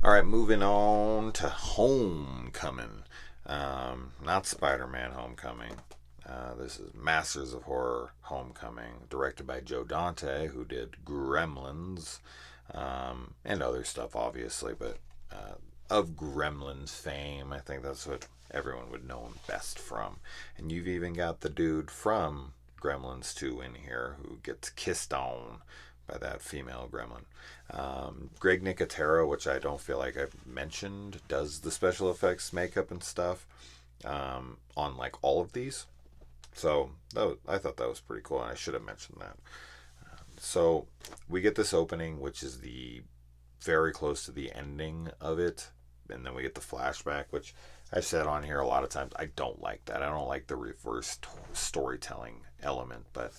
All right, moving on to Homecoming. Not Spider-Man Homecoming. This is Masters of Horror Homecoming, directed by Joe Dante, who did Gremlins and other stuff, obviously. But of Gremlins fame, I think that's what everyone would know him best from. And you've even got the dude from Gremlins 2 in here who gets kissed on by that female gremlin. Greg Nicotero, which I don't feel like I've mentioned, does the special effects, makeup, and stuff on like all of these. So I thought that was pretty cool, and I should have mentioned that. So we get this opening, which is the very close to the ending of it, and then we get the flashback, which I've said on here a lot of times. I don't like that. I don't like the reverse storytelling element, but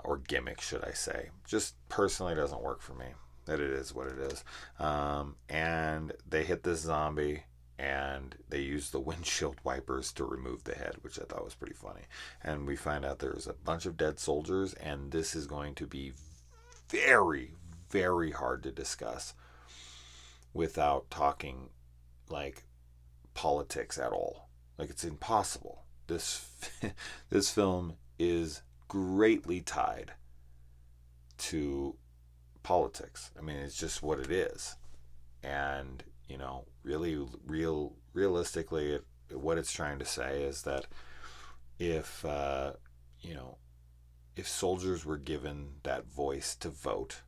or gimmick, should I say? Just personally doesn't work for me. That it is what it is. And they hit this zombie, and they use the windshield wipers to remove the head, which I thought was pretty funny. And we find out there's a bunch of dead soldiers, and this is going to be very, very hard to discuss without talking like politics at all. Like, it's impossible. This film is greatly tied to politics. I mean, it's just what it is. And, realistically, what it's trying to say is that if, you know, if soldiers were given that voice to vote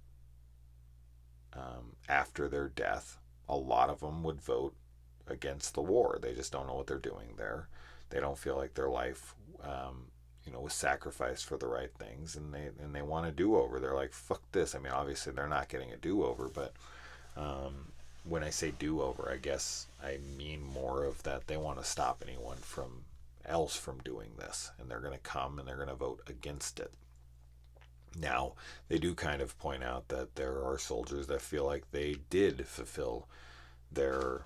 after their death, a lot of them would vote against the war. They just don't know what they're doing there. They don't feel like their life, was sacrificed for the right things, and they want a do-over. They're like, fuck this. I mean, obviously they're not getting a do-over, but when I say do-over, I guess I mean more of that they want to stop anyone else from doing this, and they're going to come and they're going to vote against it. Now, they do kind of point out that there are soldiers that feel like they did fulfill their,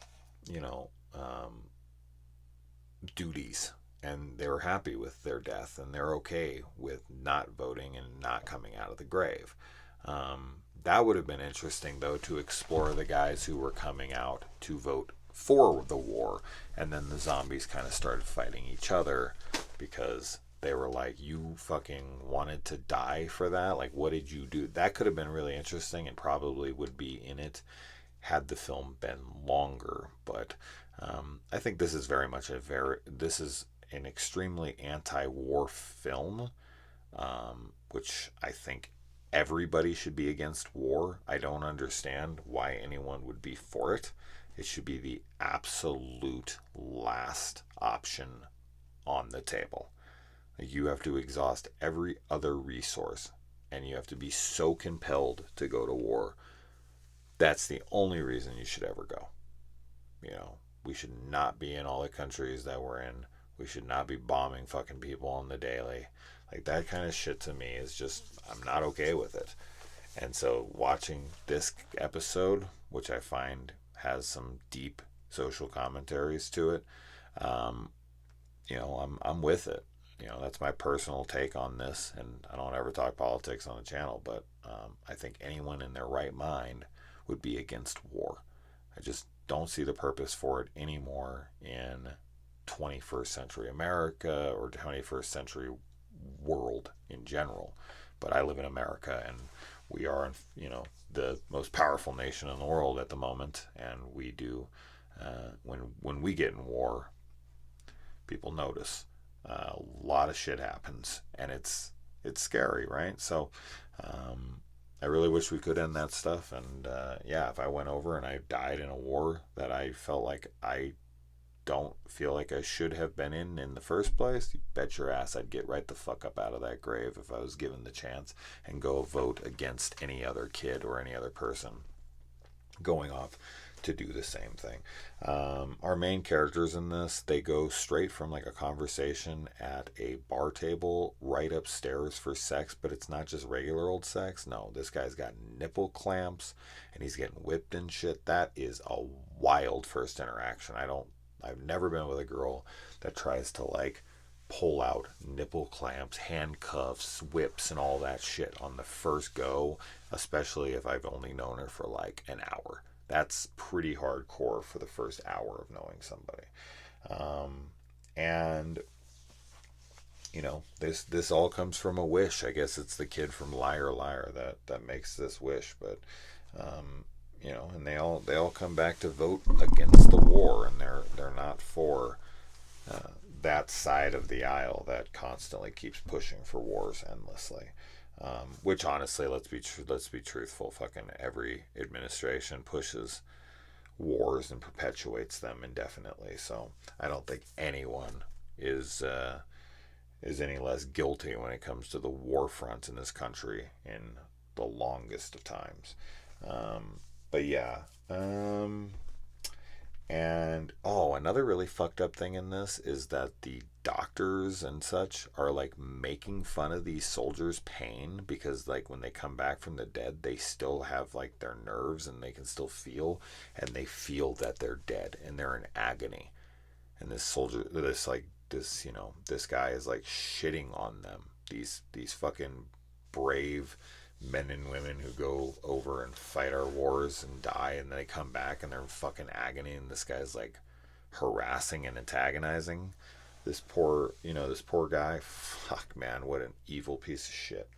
duties, and they were happy with their death, and they're okay with not voting and not coming out of the grave. That would have been interesting, though, to explore the guys who were coming out to vote for the war, and then the zombies kind of started fighting each other because they were like, you fucking wanted to die for that? Like, what did you do? That could have been really interesting and probably would be in it had the film been longer. But I think this is very much this is an extremely anti-war film, which I think everybody should be against war. I don't understand why anyone would be for it. It should be the absolute last option on the table. You have to exhaust every other resource, and you have to be so compelled to go to war. That's the only reason you should ever go. We should not be in all the countries that we're in. We should not be bombing fucking people on the daily. Like, that kind of shit to me is just, I'm not okay with it. And so watching this episode, which I find has some deep social commentaries to it, I'm with it. That's my personal take on this, and I don't ever talk politics on the channel, but I think anyone in their right mind would be against war. I just don't see the purpose for it anymore in 21st century America or 21st century world in general. But I live in America, and we are, the most powerful nation in the world at the moment, and we do, when we get in war, people notice. A lot of shit happens, and it's scary, right? So I really wish we could end that stuff. And if I went over and I died in a war that I felt like I don't feel like I should have been in the first place, you bet your ass I'd get right the fuck up out of that grave if I was given the chance and go vote against any other kid or any other person going off to do the same thing. Our main characters in this, they go straight from like a conversation at a bar table right upstairs for sex, but it's not just regular old sex. No, this guy's got nipple clamps and he's getting whipped and shit. That is a wild first interaction. I've never been with a girl that tries to like pull out nipple clamps, handcuffs, whips, and all that shit on the first go, especially if I've only known her for like an hour. That's pretty hardcore for the first hour of knowing somebody. And this all comes from a wish. I guess it's the kid from Liar Liar that makes this wish. But and they all come back to vote against the war, and they're not for that side of the aisle that constantly keeps pushing for wars endlessly. Which honestly, let's be truthful. Fucking every administration pushes wars and perpetuates them indefinitely. So I don't think anyone is is any less guilty when it comes to the war front in this country in the longest of times. But yeah. And another really fucked up thing in this is that the doctors and such are like making fun of these soldiers' pain because like when they come back from the dead, they still have like their nerves and they can still feel, and they feel that they're dead and they're in agony. And this guy is like shitting on them. These fucking brave men and women who go over and fight our wars and die, and then they come back and they're in fucking agony, and this guy's like harassing and antagonizing this poor guy. Fuck, man, what an evil piece of shit.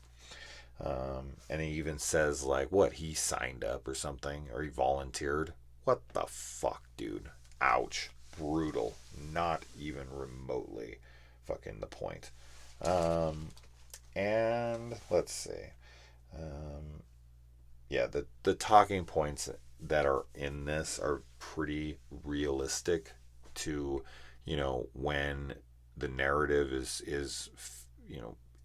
And he even says like what he signed up or something, or he volunteered. What the fuck, dude? Ouch. Brutal. Not even remotely fucking the point. And let's see. Yeah, the talking points that are in this are pretty realistic to, when the narrative is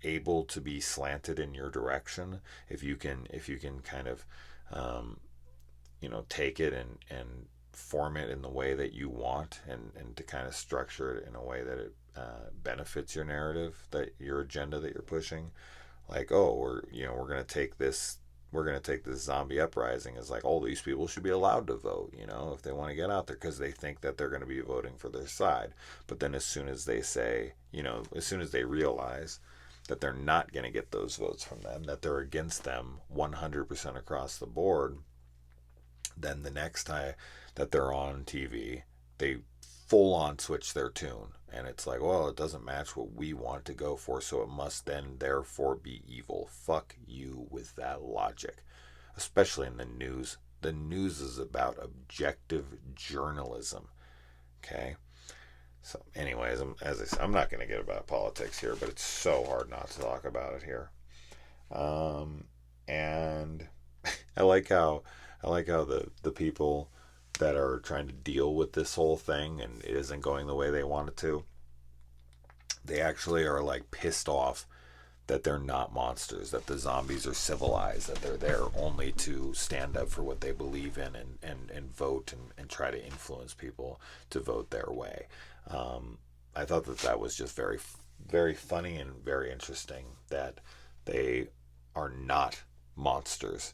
able to be slanted in your direction. If you can kind of take it and form it in the way that you want, and to kind of structure it in a way that it benefits your narrative, that your agenda that you're pushing. Like, oh, we're gonna take this zombie uprising as like all these people should be allowed to vote, if they want to get out there because they think that they're going to be voting for their side. But then as soon as they say, as soon as they realize that they're not going to get those votes from them, that they're against them 100% across the board, then the next time that they're on TV, they full on switch their tune. And it's like, well, it doesn't match what we want to go for, so it must then therefore be evil. Fuck you with that logic. Especially in the news. The news is about objective journalism. Okay? So, anyways, as I said, I'm not going to get about politics here, but it's so hard not to talk about it here. And I like how the people that are trying to deal with this whole thing and it isn't going the way they want it to, they actually are like pissed off that they're not monsters, that the zombies are civilized, that they're there only to stand up for what they believe in and vote and try to influence people to vote their way. I thought that was just very, very funny and very interesting that they are not monsters,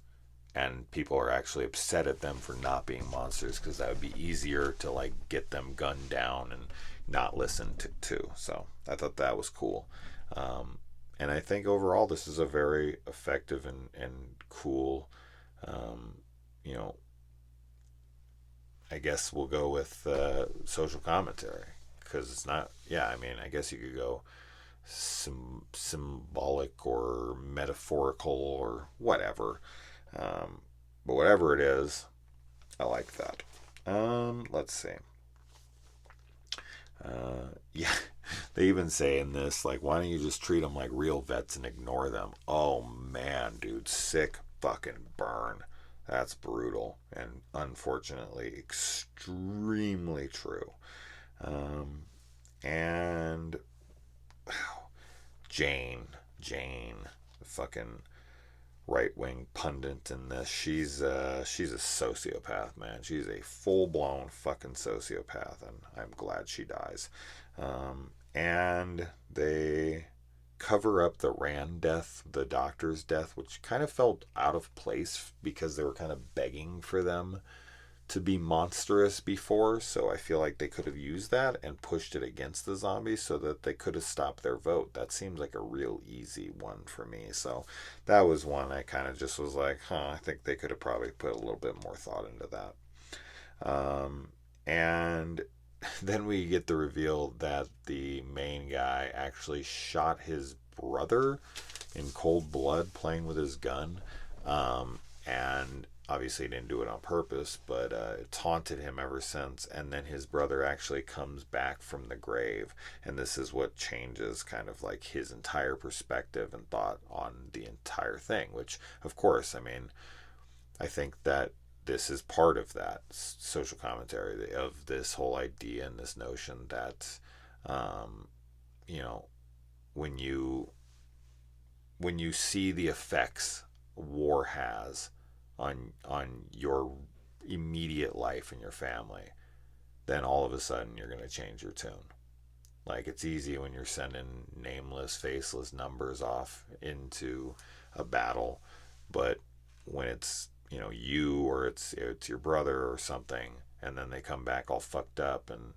and people are actually upset at them for not being monsters because that would be easier to like get them gunned down and not listen to. So I thought that was cool. And I think overall this is a very effective and cool, um, you know, I guess we'll go with social commentary, because it's not, yeah, I mean, I guess you could go symbolic or metaphorical or whatever. But whatever it is, I like that. Let's see. Yeah, they even say in this, like, why don't you just treat them like real vets and ignore them? Oh man, dude, sick fucking burn. That's brutal and unfortunately extremely true. Um, and Jane, the fucking right wing pundit in this, she's a sociopath, man. She's a full blown fucking sociopath, and I'm glad she dies. And they cover up the Rand death, the doctor's death, which kind of felt out of place because they were kind of begging for them to be monstrous before, so I feel like they could have used that and pushed it against the zombies so that they could have stopped their vote. That seems like a real easy one for me. So that was one I kind of just was like, I think they could have probably put a little bit more thought into that. And then we get the reveal that the main guy actually shot his brother in cold blood playing with his gun. And obviously he didn't do it on purpose, but it's haunted him ever since. And then his brother actually comes back from the grave, and this is what changes kind of like his entire perspective and thought on the entire thing. Which, of course, I mean, I think that this is part of that social commentary of this whole idea and this notion that, um, you know, when you see the effects war has on your immediate life and your family, then all of a sudden you're going to change your tune. Like, it's easy when you're sending nameless, faceless numbers off into a battle, but when it's, you, or it's your brother or something, and then they come back all fucked up and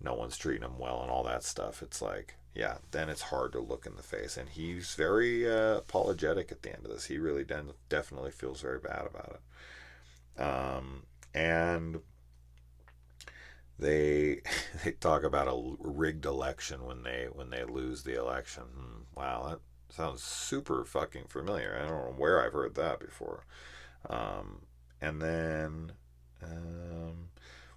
no one's treating them well and all that stuff, it's like, yeah, then it's hard to look in the face. And he's very apologetic at the end of this. He really definitely feels very bad about it. And they they talk about a rigged election when they lose the election. Wow, that sounds super fucking familiar. I don't know where I've heard that before. And then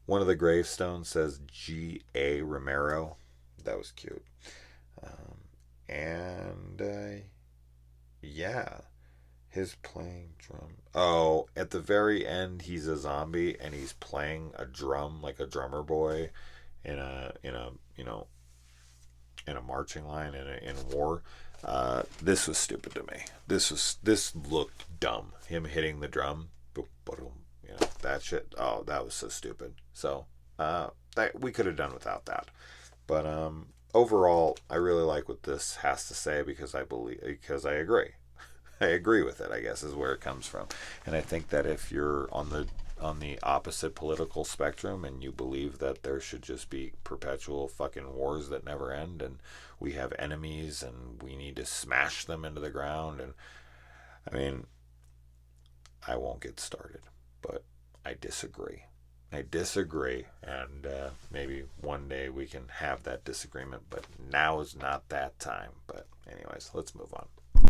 one of the gravestones says G.A. Romero. That was cute. And yeah, his playing drum. Oh, at the very end, he's a zombie and he's playing a drum like a drummer boy in a in a marching line in war. This was stupid to me. This looked dumb. Him hitting the drum, that shit. Oh, that was so stupid. So that we could have done without that. But overall, I really like what this has to say because I agree. I agree with it, I guess, is where it comes from. And I think that if you're on the opposite political spectrum and you believe that there should just be perpetual fucking wars that never end, and we have enemies and we need to smash them into the ground, and I mean, I won't get started, but I disagree. I disagree, and maybe one day we can have that disagreement, but now is not that time. But anyways, let's move on.